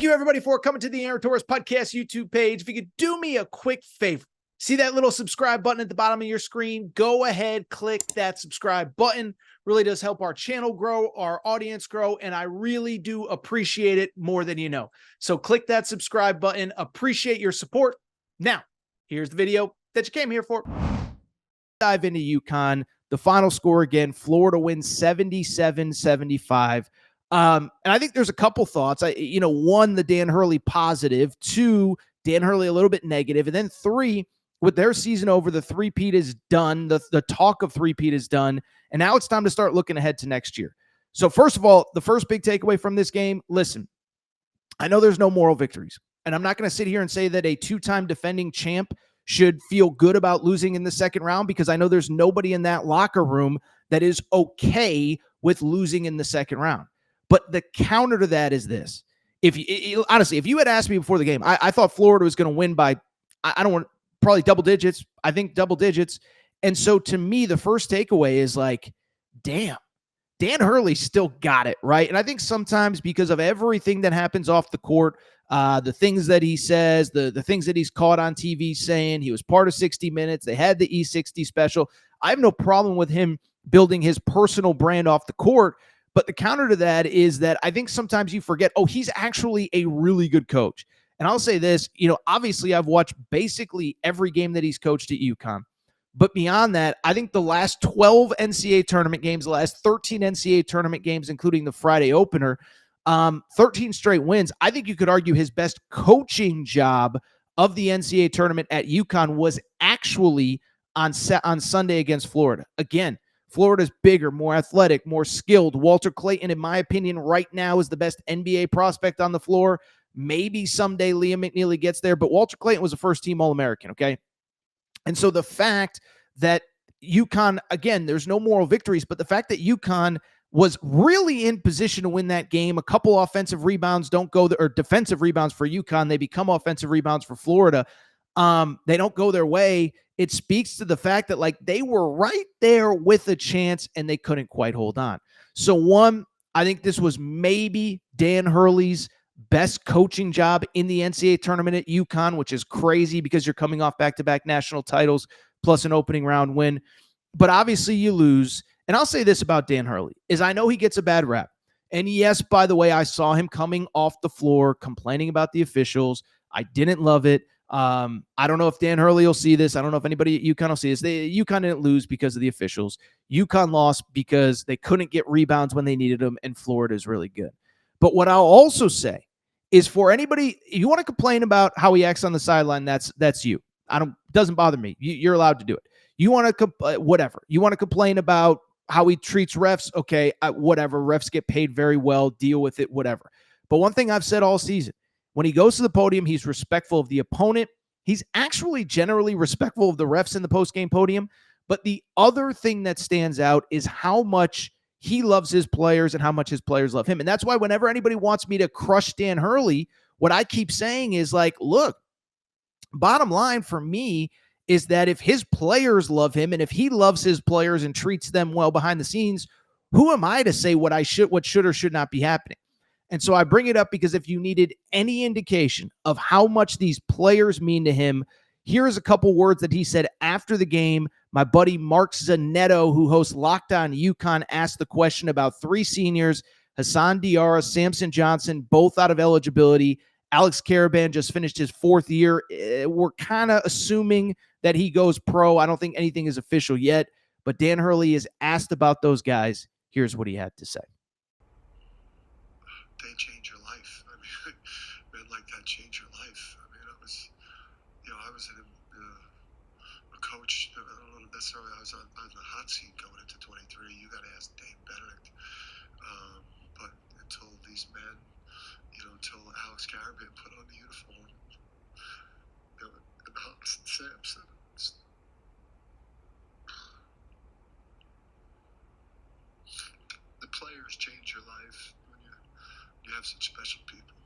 Thank you, everybody, for coming to the Aaron Torres Podcast YouTube page. If you could do me a quick favor, see that little subscribe button at the bottom of your screen? Go ahead, click that subscribe button. Really does help our channel grow, our audience grow, and I really do appreciate it more than you know. So click that subscribe button. Appreciate your support. Now, here's the video that you came here for. Dive into UConn. The final score again, Florida wins 77-75. And I think there's a couple thoughts. One, the Dan Hurley positive. Two, Dan Hurley a little bit negative. And then three, with their season over, the three-peat is done. The talk of three-peat is done. And now it's time to start looking ahead to next year. So first of all, the first big takeaway from this game, listen, I know there's no moral victories. And I'm not going to sit here and say that a two-time defending champ should feel good about losing in the second round, because I know there's nobody in that locker room that is okay with losing in the second round. But the counter to that is this. Honestly, if you had asked me before the game, I thought Florida was going to win by, probably double digits. I think double digits. And so to me, the first takeaway is like, damn, Dan Hurley still got it, right? And I think sometimes because of everything that happens off the court, the things that he says, the things that he's caught on TV saying, he was part of 60 Minutes, they had the E60 special. I have no problem with him building his personal brand off the court. But the counter to that is that I think sometimes you forget, he's actually a really good coach. And I'll say this, obviously I've watched basically every game that he's coached at UConn. But beyond that, I think the last 12 NCAA tournament games, the last 13 NCAA tournament games, including the Friday opener, 13 straight wins. I think you could argue his best coaching job of the NCAA tournament at UConn was actually on Sunday against Florida. Again, Florida's bigger, more athletic, more skilled. Walter Clayton, in my opinion, right now is the best NBA prospect on the floor. Maybe someday Liam McNeely gets there, but Walter Clayton was a first-team All-American, okay? And so the fact that UConn, again, there's no moral victories, but the fact that UConn was really in position to win that game, a couple offensive rebounds don't go there, or defensive rebounds for UConn, they become offensive rebounds for Florida. They don't go their way. It speaks to the fact that they were right there with a chance and they couldn't quite hold on. So one, I think this was maybe Dan Hurley's best coaching job in the NCAA tournament at UConn, which is crazy because you're coming off back-to-back national titles plus an opening round win. But obviously you lose. And I'll say this about Dan Hurley, is I know he gets a bad rap. And yes, by the way, I saw him coming off the floor complaining about the officials. I didn't love it. I don't know if Dan Hurley will see this. I don't know if anybody at UConn will see this. UConn didn't lose because of the officials. UConn lost because they couldn't get rebounds when they needed them, and Florida is really good. But what I'll also say is, for anybody, if you want to complain about how he acts on the sideline, that's you. Doesn't bother me. You're allowed to do it. You want to whatever. You want to complain about how he treats refs, okay, whatever. Refs get paid very well. Deal with it, whatever. But one thing I've said all season, when he goes to the podium, he's respectful of the opponent. He's actually generally respectful of the refs in the postgame podium. But the other thing that stands out is how much he loves his players and how much his players love him. And that's why whenever anybody wants me to crush Dan Hurley, what I keep saying is look, bottom line for me is that if his players love him and if he loves his players and treats them well behind the scenes, who am I to say what should or should not be happening? And so I bring it up because if you needed any indication of how much these players mean to him, here's a couple words that he said after the game. My buddy Mark Zanetto, who hosts Locked On UConn, asked the question about three seniors, Hassan Diarra, Samson Johnson, both out of eligibility. Alex Caravan just finished his fourth year. We're kind of assuming that he goes pro. I don't think anything is official yet, but Dan Hurley is asked about those guys. Here's what he had to say. They change your life. I mean, men like that change your life. I mean, I was a coach. I don't know necessarily I was on the hot seat going into 23. You got to ask Dave Benedict. But until these men, until Alex Caravan put on the uniform, and Hudson Sampson, the players change your life when you have such special people.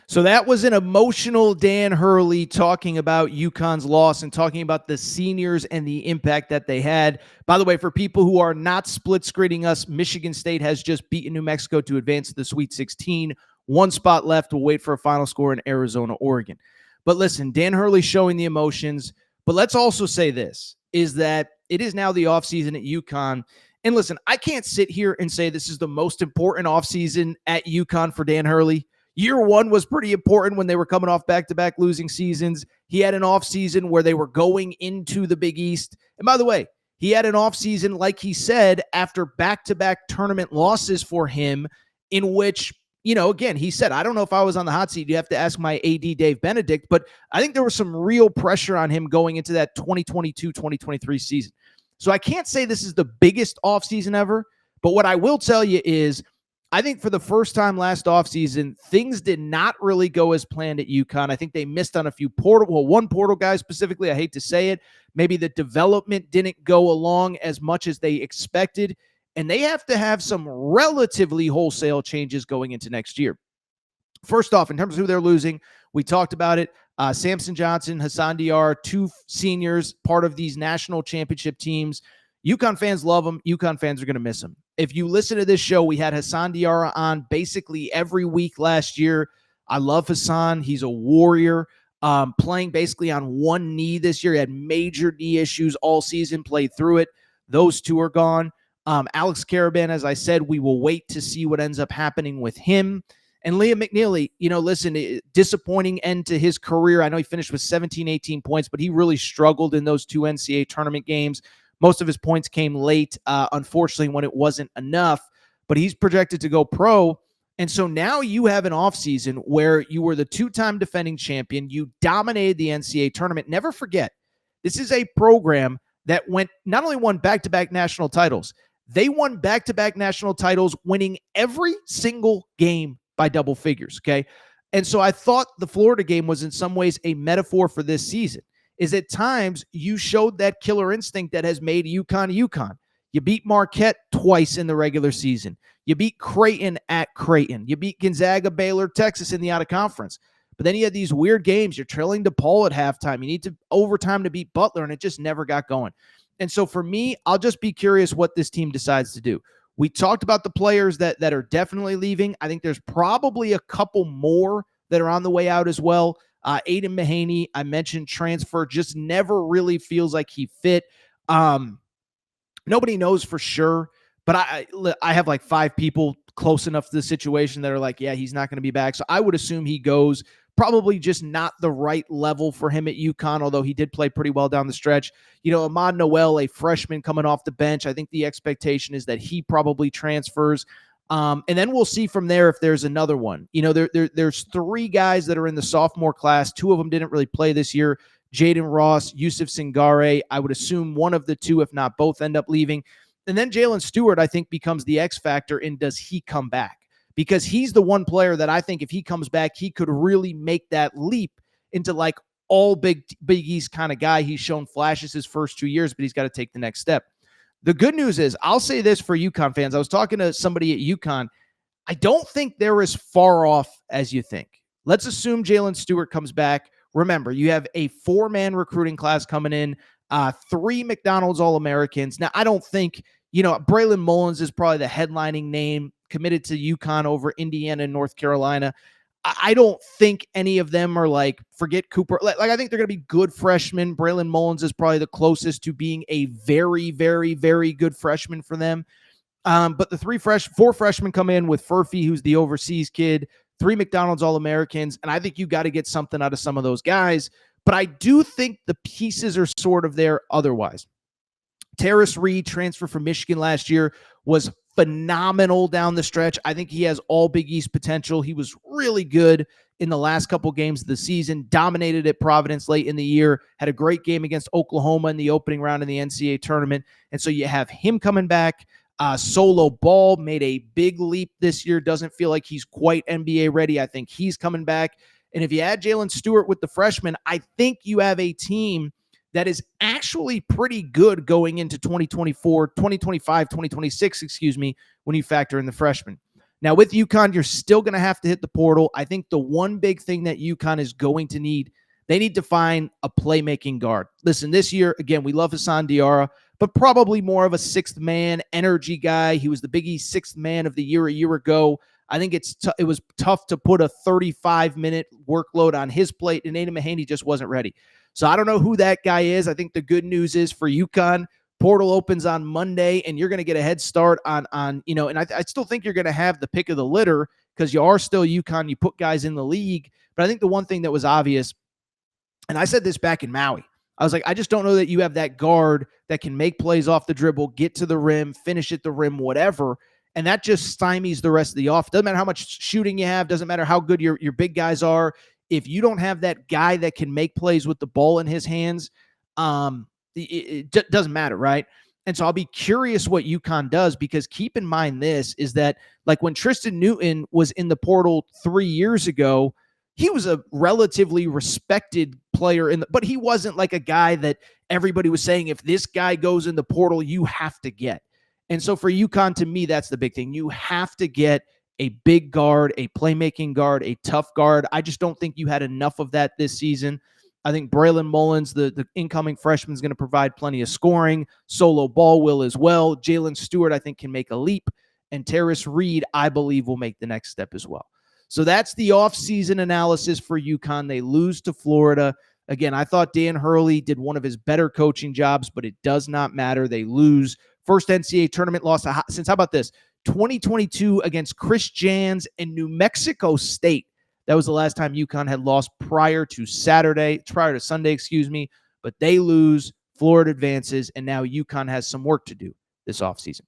So that was an emotional Dan Hurley talking about UConn's loss and talking about the seniors and the impact that they had. By the way, for people who are not split screening us, Michigan State has just beaten New Mexico to advance to the Sweet 16. One spot left. We'll wait for a final score in Arizona, Oregon. But listen, Dan Hurley showing the emotions. But let's also say this, is that it is now the offseason at UConn. And listen, I can't sit here and say this is the most important offseason at UConn for Dan Hurley. Year one was pretty important when they were coming off back-to-back losing seasons. He had an offseason where they were going into the Big East. And by the way, he had an offseason, like he said, after back-to-back tournament losses for him, in which, you know, again, he said, I don't know if I was on the hot seat. You have to ask my AD, Dave Benedict. But I think there was some real pressure on him going into that 2022-2023 season. So I can't say this is the biggest offseason ever. But what I will tell you is, I think for the first time last offseason, things did not really go as planned at UConn. I think they missed on a few one portal guy specifically. I hate to say it. Maybe the development didn't go along as much as they expected. And they have to have some relatively wholesale changes going into next year. First off, in terms of who they're losing, we talked about it. Samson Johnson, Hassan Diarra, two seniors, part of these national championship teams. UConn fans love him. UConn fans are going to miss him. If you listen to this show, we had Hassan Diarra on basically every week last year. I love Hassan. He's a warrior, playing basically on one knee this year. He had major knee issues all season, played through it. Those two are gone. Alex Caravan, as I said, we will wait to see what ends up happening with him. And Liam McNeely, you know, listen, disappointing end to his career. I know he finished with 17, 18 points, but he really struggled in those two NCAA tournament games. Most of his points came late, unfortunately, when it wasn't enough. But he's projected to go pro. And so now you have an offseason where you were the two-time defending champion. You dominated the NCAA tournament. Never forget, this is a program that not only won back-to-back national titles, they won back-to-back national titles, winning every single game by double figures, okay? And so I thought the Florida game was in some ways a metaphor for this season. Is at times you showed that killer instinct that has made UConn. You beat Marquette twice in the regular season. You beat Creighton at Creighton. You beat Gonzaga, Baylor, Texas in the out-of-conference. But then you had these weird games. You're trailing DePaul at halftime. You need to overtime to beat Butler, and it just never got going. And so for me, I'll just be curious what this team decides to do. We talked about the players that are definitely leaving. I think there's probably a couple more that are on the way out as well. Aiden Mahaney, I mentioned transfer, just never really feels like he fit. Nobody knows for sure, but I have like 5 people close enough to the situation that are like, yeah, he's not going to be back. So I would assume he goes. Probably just not the right level for him at UConn, although he did play pretty well down the stretch. You know, Ahmad Noel, a freshman coming off the bench, I think the expectation is that he probably transfers. And then we'll see from there if there's another one. You know, there's 3 guys that are in the sophomore class. 2 of them didn't really play this year. Jaden Ross, Yusuf Singare. I would assume one of the 2, if not both, end up leaving. And then Jalen Stewart, I think, becomes the X factor in does he come back? Because he's the one player that I think if he comes back, he could really make that leap into like all Big East kind of guy. He's shown flashes his first 2 years, but he's got to take the next step. The good news is, I'll say this for UConn fans. I was talking to somebody at UConn. I don't think they're as far off as you think. Let's assume Jalen Stewart comes back. Remember, you have a 4-man recruiting class coming in, 3 McDonald's All-Americans. Now, I don't think, you know, Braylon Mullins is probably the headlining name, committed to UConn over Indiana and North Carolina. I don't think any of them are like, forget Cooper. Like I think they're going to be good freshmen. Braylon Mullins is probably the closest to being a very, very, very good freshman for them. But the 4 freshmen come in with Furphy, who's the overseas kid, 3 McDonald's All-Americans, and I think you got to get something out of some of those guys. But I do think the pieces are sort of there otherwise. Terrace Reed, transfer from Michigan last year, was phenomenal down the stretch. I think he has all Big East potential. He was really good in the last couple games of the season, dominated at Providence late in the year, had a great game against Oklahoma in the opening round in the NCAA tournament. And so you have him coming back. Solo Ball made a big leap this year. Doesn't feel like he's quite NBA ready. I think he's coming back. And if you add Jalen Stewart with the freshmen, I think you have a team that is actually pretty good going into 2025, 2026, when you factor in the freshmen. Now, with UConn, you're still going to have to hit the portal. I think the one big thing that UConn is going to need, they need to find a playmaking guard. Listen, this year, again, we love Hassan Diarra, but probably more of a sixth man energy guy. He was the Big East sixth man of the year a year ago. I think it was tough to put a 35-minute workload on his plate, and Aiden Mahaney just wasn't ready. So I don't know who that guy is. I think the good news is for UConn, portal opens on Monday, and you're going to get a head start on and I still think you're going to have the pick of the litter because you are still UConn. You put guys in the league. But I think the one thing that was obvious, and I said this back in Maui, I was like, I just don't know that you have that guard that can make plays off the dribble, get to the rim, finish at the rim, whatever. And that just stymies the rest of the off. Doesn't matter how much shooting you have. Doesn't matter how good your big guys are. If you don't have that guy that can make plays with the ball in his hands, it doesn't matter, right? And so I'll be curious what UConn does, because keep in mind this is that, like, when Tristan Newton was in the portal 3 years ago, he was a relatively respected player but he wasn't like a guy that everybody was saying, if this guy goes in the portal, you have to get. And so for UConn, to me, that's the big thing. You have to get a big guard, a playmaking guard, a tough guard. I just don't think you had enough of that this season. I think Braylon Mullins, the incoming freshman, is going to provide plenty of scoring. Solo Ball will as well. Jalen Stewart, I think, can make a leap. And Terrace Reed, I believe, will make the next step as well. So that's the offseason analysis for UConn. They lose to Florida. Again, I thought Dan Hurley did one of his better coaching jobs, but it does not matter. They lose. First NCAA tournament loss since, how about this, 2022 against Chris Jans and New Mexico State. That was the last time UConn had lost prior to Sunday, But they lose, Florida advances, and now UConn has some work to do this offseason.